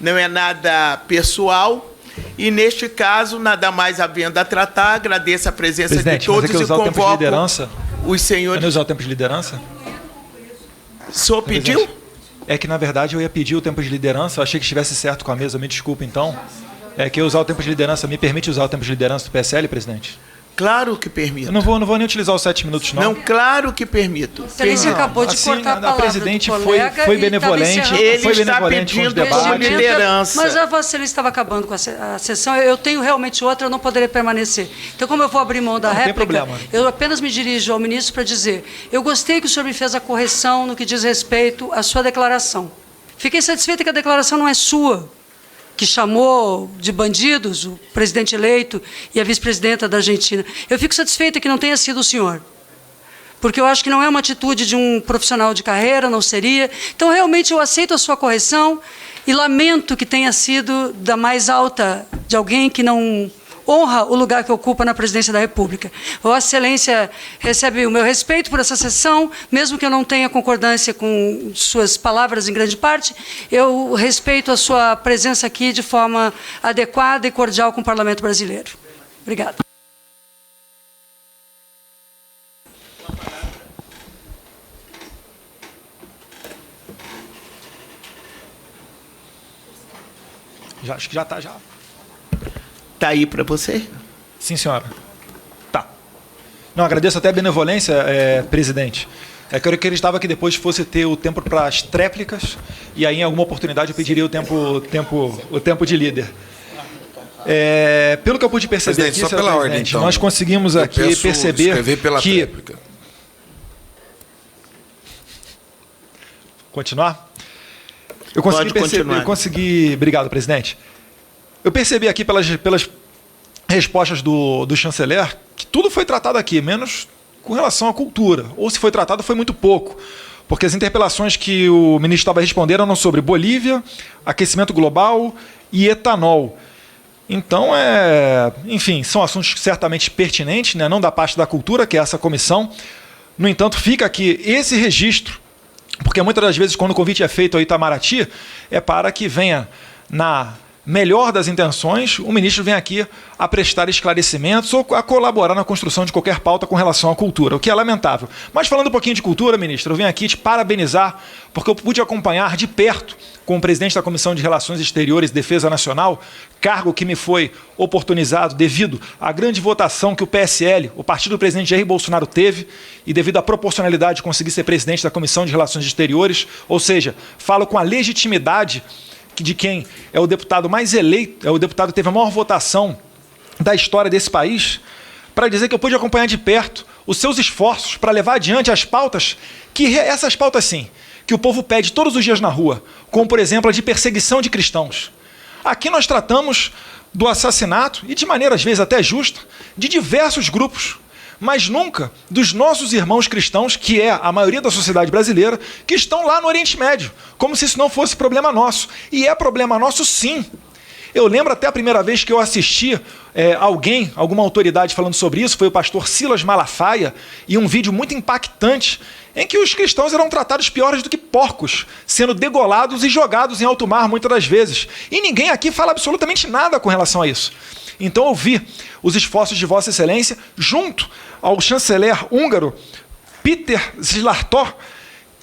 não é nada pessoal. E, neste caso, nada mais havendo a tratar, agradeço a presença Presidente, de todos mas e usar o tempo de convoco liderança? os senhores... Não usar o tempo de liderança? O senhor pediu? É que, na verdade, eu ia pedir o tempo de liderança, eu achei que estivesse certo com a mesa, me desculpe, então. É que eu usar o tempo de liderança, me permite usar o tempo de liderança do PSL, presidente? Claro que permito. Eu não vou nem utilizar os 7 minutos, não. Não, claro que permito. Excelência acabou de assim, cortar a palavra presidente do colega foi e benevolente. estava encerrando. Ele foi está benevolente com os pedindo como debates. liderança. Mas a Vossa Excelência estava acabando com a sessão. Eu tenho realmente outra, eu não poderia permanecer. Então, como eu vou abrir mão da Não tem réplica, problema. eu apenas me dirijo ao ministro para dizer: eu gostei que o senhor me fez a correção no que diz respeito à sua declaração. Fiquei satisfeita que a declaração não é sua, que chamou de bandidos o presidente eleito e a vice-presidenta da Argentina. Eu fico satisfeita que não tenha sido o senhor, porque eu acho que não é uma atitude de um profissional de carreira, não seria. Então, realmente, eu aceito a sua correção e lamento que tenha sido da mais alta, de alguém que não honra o lugar que ocupa na presidência da República. Vossa Excelência recebe o meu respeito por essa sessão, mesmo que eu não tenha concordância com suas palavras em grande parte, eu respeito a sua presença aqui de forma adequada e cordial com o Parlamento brasileiro. Obrigada. Acho que já está, já. Está aí para você? Sim, senhora. Tá. Não, agradeço até a benevolência, presidente. É que eu acreditava que depois fosse ter o tempo para as tréplicas e aí, em alguma oportunidade, eu pediria o tempo de líder. Pelo que eu pude perceber presidente, aqui, só pela ordem, então, nós conseguimos aqui perceber pela que... tréplica. Continuar? Eu consegui perceber... Obrigado, presidente. Eu percebi aqui pelas respostas do chanceler que tudo foi tratado aqui, menos com relação à cultura. Ou se foi tratado, foi muito pouco. Porque as interpelações que o ministro estava respondendo eram sobre Bolívia, aquecimento global e etanol. Então, enfim, são assuntos certamente pertinentes, né? Não da parte da cultura, que é essa comissão. No entanto, fica aqui esse registro, porque muitas das vezes, quando o convite é feito ao Itamaraty, é para que venha na melhor das intenções, o ministro vem aqui a prestar esclarecimentos ou a colaborar na construção de qualquer pauta com relação à cultura, o que é lamentável. Mas falando um pouquinho de cultura, ministro, eu venho aqui te parabenizar, porque eu pude acompanhar de perto com o presidente da Comissão de Relações Exteriores e Defesa Nacional, cargo que me foi oportunizado devido à grande votação que o PSL, o partido do presidente Jair Bolsonaro, teve, e devido à proporcionalidade de conseguir ser presidente da Comissão de Relações Exteriores, ou seja, falo com a legitimidade de quem é o deputado mais eleito, é o deputado que teve a maior votação da história desse país, para dizer que eu pude acompanhar de perto os seus esforços para levar adiante as pautas, essas pautas sim, que o povo pede todos os dias na rua, como, por exemplo, a de perseguição de cristãos. Aqui nós tratamos do assassinato, e de maneira às vezes até justa, de diversos grupos, mas nunca dos nossos irmãos cristãos, que é a maioria da sociedade brasileira, que estão lá no Oriente Médio, como se isso não fosse problema nosso. E é problema nosso, sim. Eu lembro até a primeira vez que eu assisti alguma autoridade falando sobre isso, foi o pastor Silas Malafaia, e um vídeo muito impactante, em que os cristãos eram tratados piores do que porcos, sendo degolados e jogados em alto mar muitas das vezes. E ninguém aqui fala absolutamente nada com relação a isso. Então eu vi os esforços de Vossa Excelência junto ao chanceler húngaro Péter Szijjártó,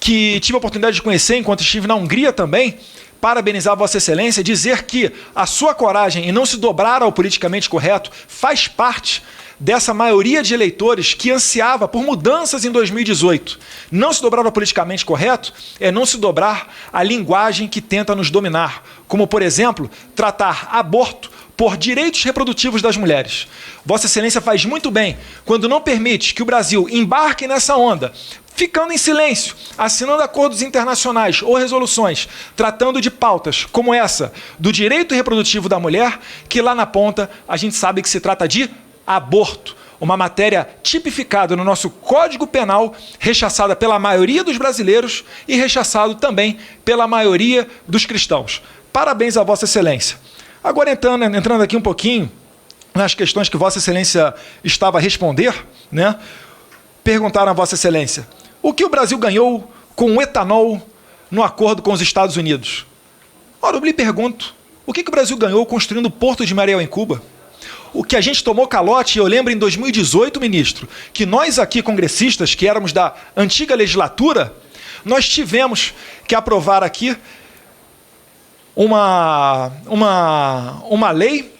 que tive a oportunidade de conhecer enquanto estive na Hungria também, parabenizar Vossa Excelência, dizer que a sua coragem em não se dobrar ao politicamente correto faz parte dessa maioria de eleitores que ansiava por mudanças em 2018. Não se dobrar ao politicamente correto é não se dobrar à linguagem que tenta nos dominar, como, por exemplo, tratar aborto por direitos reprodutivos das mulheres. Vossa Excelência faz muito bem quando não permite que o Brasil embarque nessa onda, ficando em silêncio, assinando acordos internacionais ou resoluções, tratando de pautas como essa do direito reprodutivo da mulher, que lá na ponta a gente sabe que se trata de aborto, uma matéria tipificada no nosso Código Penal, rechaçada pela maioria dos brasileiros e rechaçado também pela maioria dos cristãos. Parabéns a Vossa Excelência. Agora, entrando aqui um pouquinho nas questões que Vossa Excelência estava a responder, né? Perguntaram a Vossa Excelência, o que o Brasil ganhou com o etanol no acordo com os Estados Unidos? Ora, eu lhe pergunto, o que o Brasil ganhou construindo o Porto de Mariel em Cuba? O que a gente tomou calote, eu lembro em 2018, ministro, que nós aqui, congressistas, que éramos da antiga legislatura, nós tivemos que aprovar aqui uma lei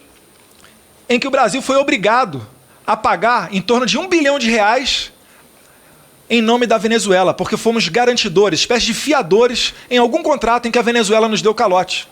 em que o Brasil foi obrigado a pagar em torno de R$1 bilhão em nome da Venezuela, porque fomos garantidores, espécie de fiadores em algum contrato em que a Venezuela nos deu calote.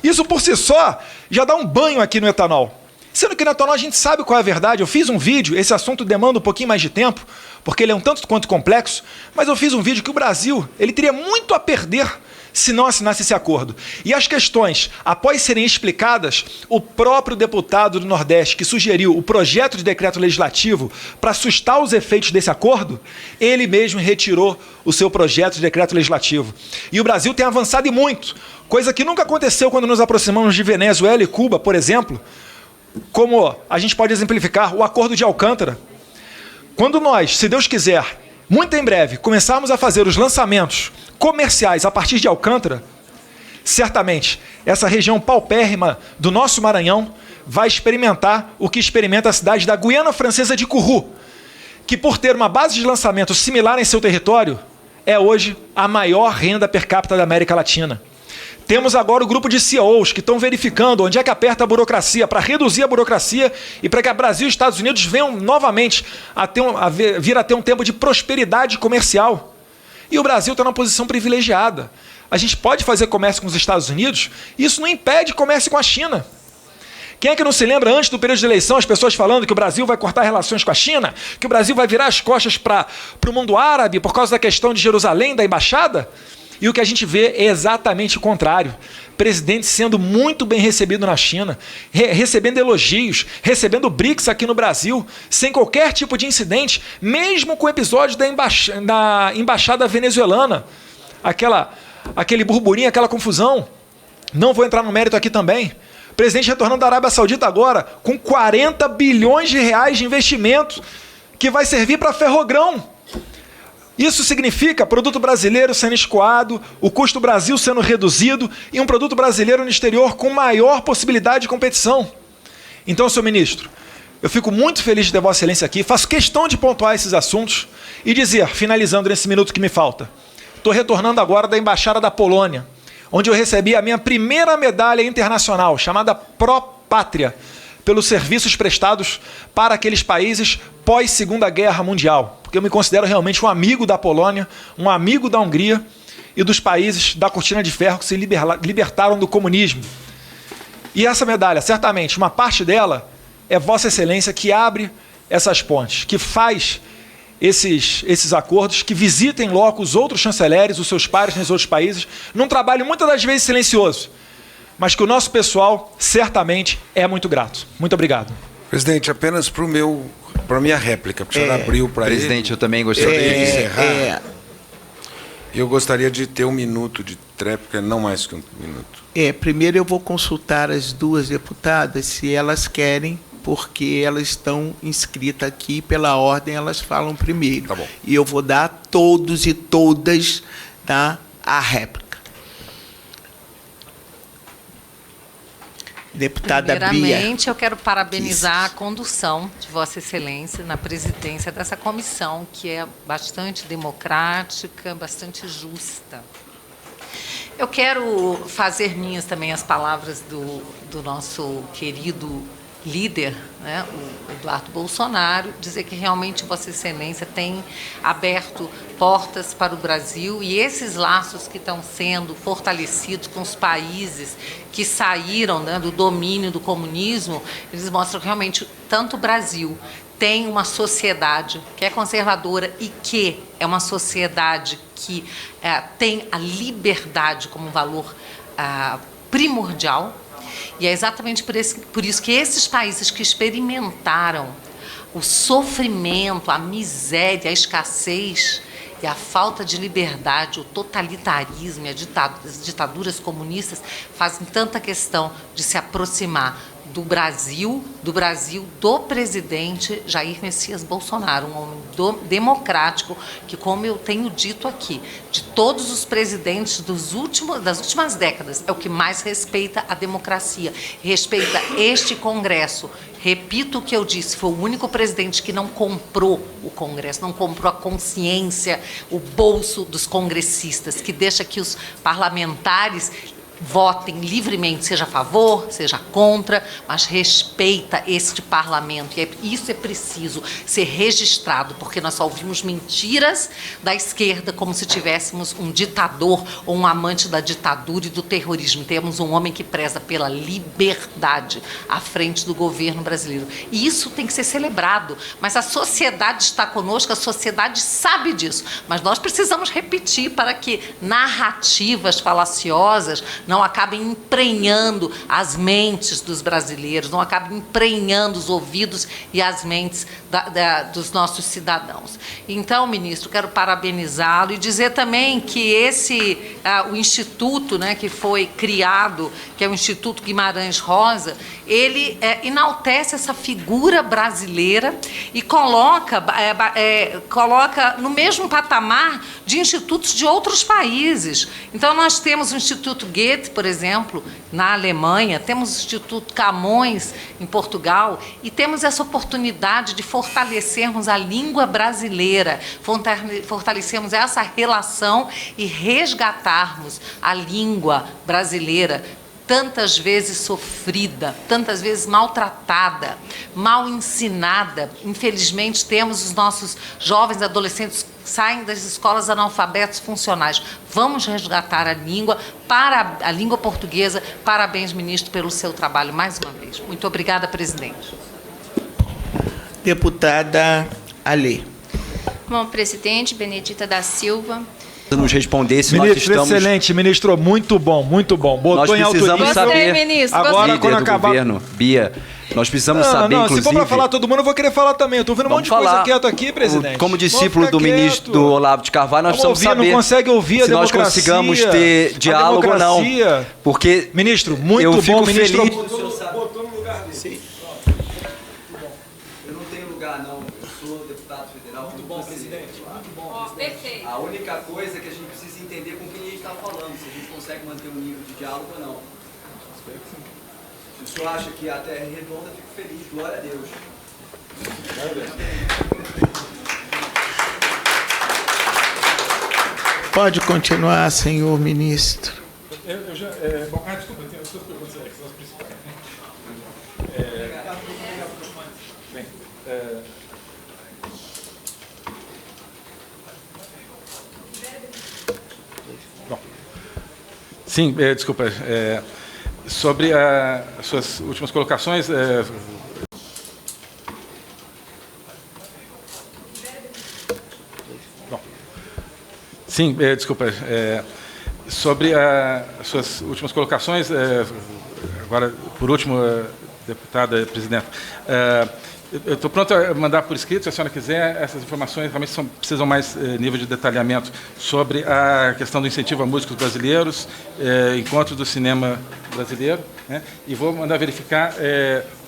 Isso por si só já dá um banho aqui no etanol. Sendo que no etanol a gente sabe qual é a verdade. Eu fiz um vídeo, esse assunto demanda um pouquinho mais de tempo, porque ele é um tanto quanto complexo, mas eu fiz um vídeo que o Brasil ele teria muito a perder se não assinasse esse acordo. E as questões, após serem explicadas, o próprio deputado do Nordeste que sugeriu o projeto de decreto legislativo para sustar os efeitos desse acordo, ele mesmo retirou o seu projeto de decreto legislativo. E o Brasil tem avançado e muito, coisa que nunca aconteceu quando nos aproximamos de Venezuela e Cuba, por exemplo, como a gente pode exemplificar o Acordo de Alcântara. Quando nós, se Deus quiser, muito em breve, começarmos a fazer os lançamentos comerciais a partir de Alcântara, certamente essa região paupérrima do nosso Maranhão vai experimentar o que experimenta a cidade da Guiana Francesa de Kourou, que por ter uma base de lançamento similar em seu território, é hoje a maior renda per capita da América Latina. Temos agora o grupo de CEOs que estão verificando onde é que aperta a burocracia, para reduzir a burocracia e para que o Brasil e os Estados Unidos venham novamente vir a ter um tempo de prosperidade comercial. E o Brasil está numa posição privilegiada. A gente pode fazer comércio com os Estados Unidos e isso não impede comércio com a China. Quem é que não se lembra, antes do período de eleição, as pessoas falando que o Brasil vai cortar relações com a China, que o Brasil vai virar as costas para o mundo árabe por causa da questão de Jerusalém, da embaixada? E o que a gente vê é exatamente o contrário. Presidente sendo muito bem recebido na China, recebendo elogios, recebendo BRICS aqui no Brasil, sem qualquer tipo de incidente, mesmo com o episódio da embaixada venezuelana. Aquele burburinho, aquela confusão. Não vou entrar no mérito aqui também. Presidente retornando da Arábia Saudita agora, com 40 bilhões de reais de investimento, que vai servir para ferrogrão. Isso significa produto brasileiro sendo escoado, o custo Brasil sendo reduzido e um produto brasileiro no exterior com maior possibilidade de competição. Então, senhor ministro, eu fico muito feliz de ter Vossa Excelência aqui, faço questão de pontuar esses assuntos e dizer, finalizando nesse minuto que me falta, estou retornando agora da Embaixada da Polônia, onde eu recebi a minha primeira medalha internacional, chamada Pró-Pátria, pelos serviços prestados para aqueles países pós-Segunda Guerra Mundial, porque eu me considero realmente um amigo da Polônia, um amigo da Hungria e dos países da cortina de ferro que se libertaram do comunismo. E essa medalha, certamente, uma parte dela é Vossa Excelência que abre essas pontes, que faz esses acordos, que visitem logo os outros chanceleres, os seus pares nos outros países, num trabalho muitas das vezes silencioso, mas que o nosso pessoal certamente é muito grato. Muito obrigado. Presidente, apenas para a minha réplica, porque o senhor abriu para ele. Presidente, eu também gostaria de encerrar. Eu gostaria de ter 1 minuto de tréplica, não mais que 1 minuto. Primeiro eu vou consultar as duas deputadas, se elas querem, porque elas estão inscritas aqui, pela ordem elas falam primeiro. Tá bom. E eu vou dar a todos e todas a réplica. Deputada Bia. Primeiramente, eu quero parabenizar a condução de Vossa Excelência na presidência dessa comissão, que é bastante democrática, bastante justa. Eu quero fazer minhas também as palavras do nosso querido líder, né, o Eduardo Bolsonaro, dizer que realmente Vossa Excelência tem aberto portas para o Brasil e esses laços que estão sendo fortalecidos com os países que saíram, né, do domínio do comunismo, eles mostram que realmente tanto o Brasil tem uma sociedade que é conservadora e que é uma sociedade que tem a liberdade como um valor primordial. E é exatamente por isso que esses países que experimentaram o sofrimento, a miséria, a escassez e a falta de liberdade, o totalitarismo e as ditaduras comunistas fazem tanta questão de se aproximar do Brasil do presidente Jair Messias Bolsonaro, um homem democrático, que, como eu tenho dito aqui, de todos os presidentes das últimas décadas, é o que mais respeita a democracia, respeita este Congresso. Repito o que eu disse, foi o único presidente que não comprou o Congresso, não comprou a consciência, o bolso dos congressistas, que deixa que os parlamentares votem livremente, seja a favor, seja contra, mas respeita este parlamento. E isso é preciso ser registrado, porque nós só ouvimos mentiras da esquerda como se tivéssemos um ditador ou um amante da ditadura e do terrorismo. Temos um homem que preza pela liberdade à frente do governo brasileiro. E isso tem que ser celebrado. Mas a sociedade está conosco, a sociedade sabe disso. Mas nós precisamos repetir para que narrativas falaciosas não acabem emprenhando as mentes dos brasileiros, não acabem emprenhando os ouvidos e as mentes dos nossos cidadãos. Então, ministro, quero parabenizá-lo e dizer também que o instituto, né, que foi criado, que é o Instituto Guimarães Rosa, ele enaltece essa figura brasileira e coloca no mesmo patamar de institutos de outros países. Então, nós temos o Instituto Goethe, por exemplo, na Alemanha, temos o Instituto Camões, em Portugal, e temos essa oportunidade de fortalecermos a língua brasileira, fortalecermos essa relação e resgatarmos a língua brasileira, tantas vezes sofrida, tantas vezes maltratada, mal ensinada. Infelizmente, temos os nossos jovens adolescentes que saem das escolas analfabetos funcionais. Vamos resgatar a língua portuguesa. Parabéns, ministro, pelo seu trabalho, mais uma vez. Muito obrigada, presidente. Deputada Alê. Bom, presidente, Benedita da Silva. Nos responder se ministro, nós estamos... excelente, ministro, muito bom, muito bom. Botou nós precisamos saber, ministro, agora quando do acabar... governo, Bia, nós precisamos saber, inclusive... Se for para falar todo mundo, eu vou querer falar também. Eu estou ouvindo um monte de coisa quieto aqui, presidente. Como discípulo do ministro do Olavo de Carvalho, nós precisamos saber não consegue ouvir se nós consigamos ter diálogo ou não. Porque ministro, muito eu bom, fico ministro. Feliz. Botou no lugar dele. Sim. Eu não tenho lugar, não. Eu sou deputado federal. Muito bom, presidente. Muito bom, perfeito. A única coisa é que a gente precisa entender com quem a gente está falando, se a gente consegue manter um nível de diálogo ou não. Se o senhor acha que a terra é redonda, fico feliz. Glória a Deus. Pode continuar, senhor ministro. Desculpa, eu tenho duas perguntas aí, que são as principais. Sim, desculpa. Sobre as suas últimas colocações... Sim, desculpa. Sobre as suas últimas colocações, agora, por último, deputada presidenta, eu estou pronto a mandar por escrito, se a senhora quiser, essas informações realmente precisam mais nível de detalhamento sobre a questão do incentivo a músicos brasileiros, encontro do cinema brasileiro, né? E vou mandar verificar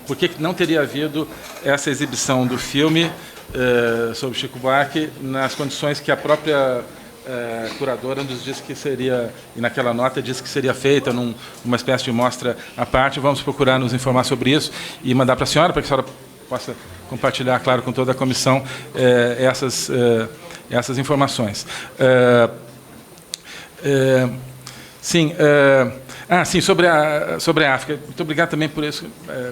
por que não teria havido essa exibição do filme sobre Chico Buarque nas condições que a própria curadora nos disse que seria, e naquela nota disse que seria feita numa espécie de mostra à parte. Vamos procurar nos informar sobre isso e mandar para a senhora, para que a senhora possa compartilhar, claro, com toda a comissão essas informações. Sim, sobre a África. Muito obrigado também por isso.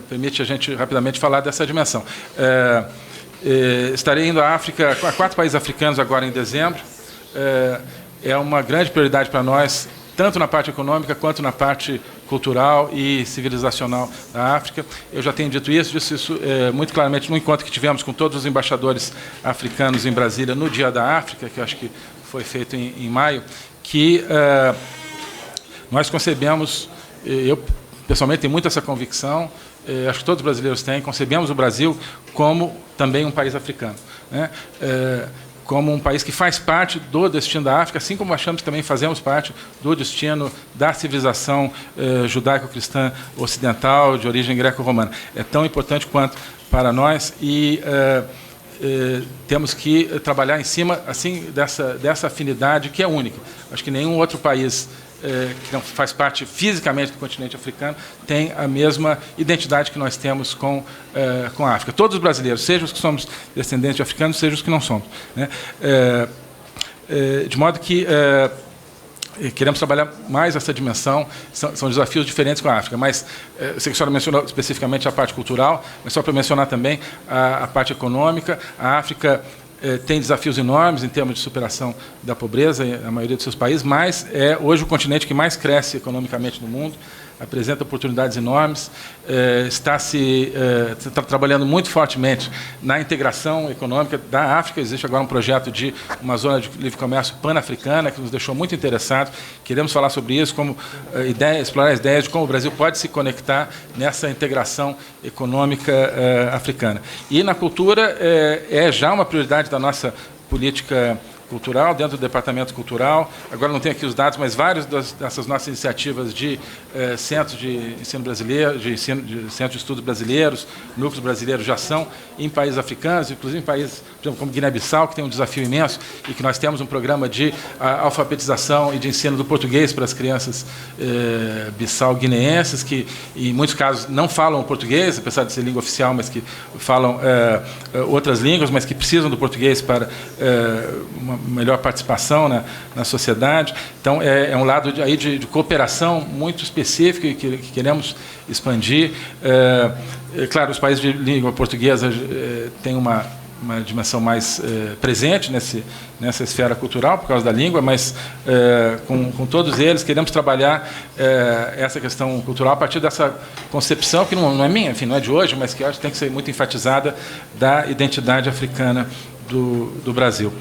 Permite a gente rapidamente falar dessa dimensão. Estarei indo à África, a 4 países africanos agora em dezembro. É uma grande prioridade para nós, tanto na parte econômica quanto na parte cultural e civilizacional da África. Eu já tenho dito isso muito claramente no encontro que tivemos com todos os embaixadores africanos em Brasília no Dia da África, que eu acho que foi feito em maio, que nós concebemos, eu pessoalmente tenho muito essa convicção, acho que todos os brasileiros têm, concebemos o Brasil como também um país africano, né? como um país que faz parte do destino da África, assim como achamos que também fazemos parte do destino da civilização judaico-cristã ocidental, de origem greco-romana. É tão importante quanto para nós e temos que trabalhar em cima assim, dessa afinidade que é única. Acho que nenhum outro país que não faz parte fisicamente do continente africano tem a mesma identidade que nós temos com a África. Todos os brasileiros, sejam os que somos descendentes de africanos, sejam os que não somos, né? De modo que queremos trabalhar mais essa dimensão, são desafios diferentes com a África, mas eu sei que a senhora mencionou especificamente a parte cultural, mas só para mencionar também a parte econômica. A África tem desafios enormes em termos de superação da pobreza, na maioria dos seus países, mas é hoje o continente que mais cresce economicamente no mundo, apresenta oportunidades enormes, está trabalhando muito fortemente na integração econômica da África. Existe agora um projeto de uma zona de livre comércio pan-africana que nos deixou muito interessados. Queremos falar sobre isso, como explorar as ideias de como o Brasil pode se conectar nessa integração econômica africana. E na cultura é já uma prioridade da nossa política cultural, dentro do departamento cultural. Agora não tenho aqui os dados, mas várias dessas nossas iniciativas de centros de ensino brasileiro, de centros de estudos brasileiros, núcleos brasileiros já são em países africanos, inclusive em países, por exemplo, como Guiné-Bissau, que tem um desafio imenso e que nós temos um programa de alfabetização e de ensino do português para as crianças bissau-guineenses, que em muitos casos não falam português, apesar de ser língua oficial, mas que falam outras línguas, mas que precisam do português para uma melhor participação na sociedade. Então, é um lado de cooperação muito específico que queremos expandir. Claro, os países de língua portuguesa têm uma dimensão mais presente nessa esfera cultural, por causa da língua, mas com todos eles queremos trabalhar essa questão cultural a partir dessa concepção, que não é minha, enfim, não é de hoje, mas que eu acho que tem que ser muito enfatizada, da identidade africana do Brasil.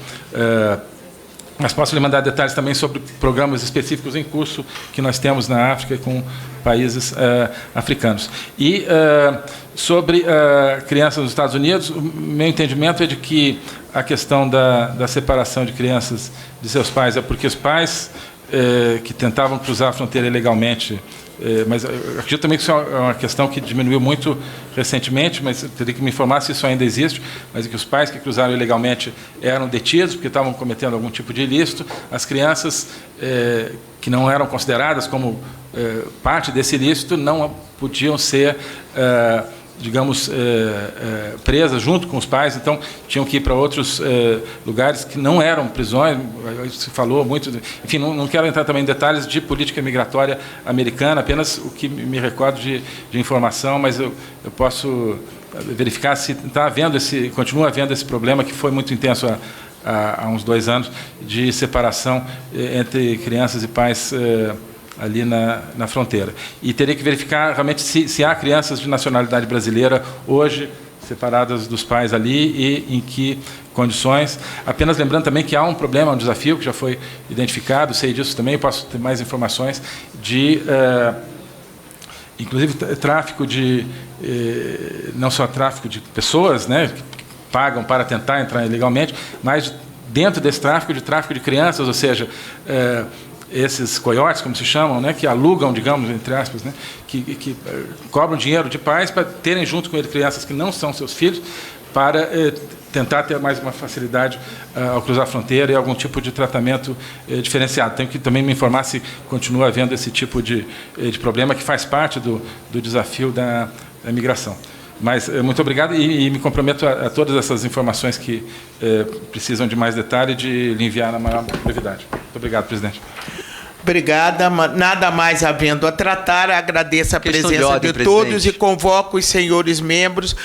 Mas posso lhe mandar detalhes também sobre programas específicos em curso que nós temos na África com países africanos. E sobre crianças nos Estados Unidos, o meu entendimento é de que a questão da separação de crianças de seus pais é porque os pais que tentavam cruzar a fronteira ilegalmente, mas eu acredito também que isso é uma questão que diminuiu muito recentemente, mas eu teria que me informar se isso ainda existe, mas é que os pais que cruzaram ilegalmente eram detidos porque estavam cometendo algum tipo de ilícito. As crianças que não eram consideradas como parte desse ilícito não podiam ser digamos, presas junto com os pais, então tinham que ir para outros lugares que não eram prisões. Se falou muito, enfim, não quero entrar também em detalhes de política migratória americana, apenas o que me recordo de informação, mas eu posso verificar se está havendo continua havendo esse problema que foi muito intenso há uns 2 anos, de separação entre crianças e pais ali na fronteira. E teria que verificar realmente se há crianças de nacionalidade brasileira hoje separadas dos pais ali e em que condições. Apenas lembrando também que há um problema, um desafio que já foi identificado, sei disso também, posso ter mais informações, de inclusive tráfico não só tráfico de pessoas, né, que pagam para tentar entrar ilegalmente, mas dentro desse tráfico de crianças, ou seja, esses coiotes, como se chamam, né, que alugam, digamos, entre aspas, né, que cobram dinheiro de pais para terem junto com ele crianças que não são seus filhos, para tentar ter mais uma facilidade ao cruzar a fronteira e algum tipo de tratamento diferenciado. Tenho que também me informar se continua havendo esse tipo de problema, que faz parte do desafio da migração. Mas muito obrigado e me comprometo a todas essas informações que precisam de mais detalhe de lhe enviar na maior brevidade. Muito obrigado, presidente. Obrigada. Nada mais havendo a tratar, agradeço a presença de todos e convoco os senhores membros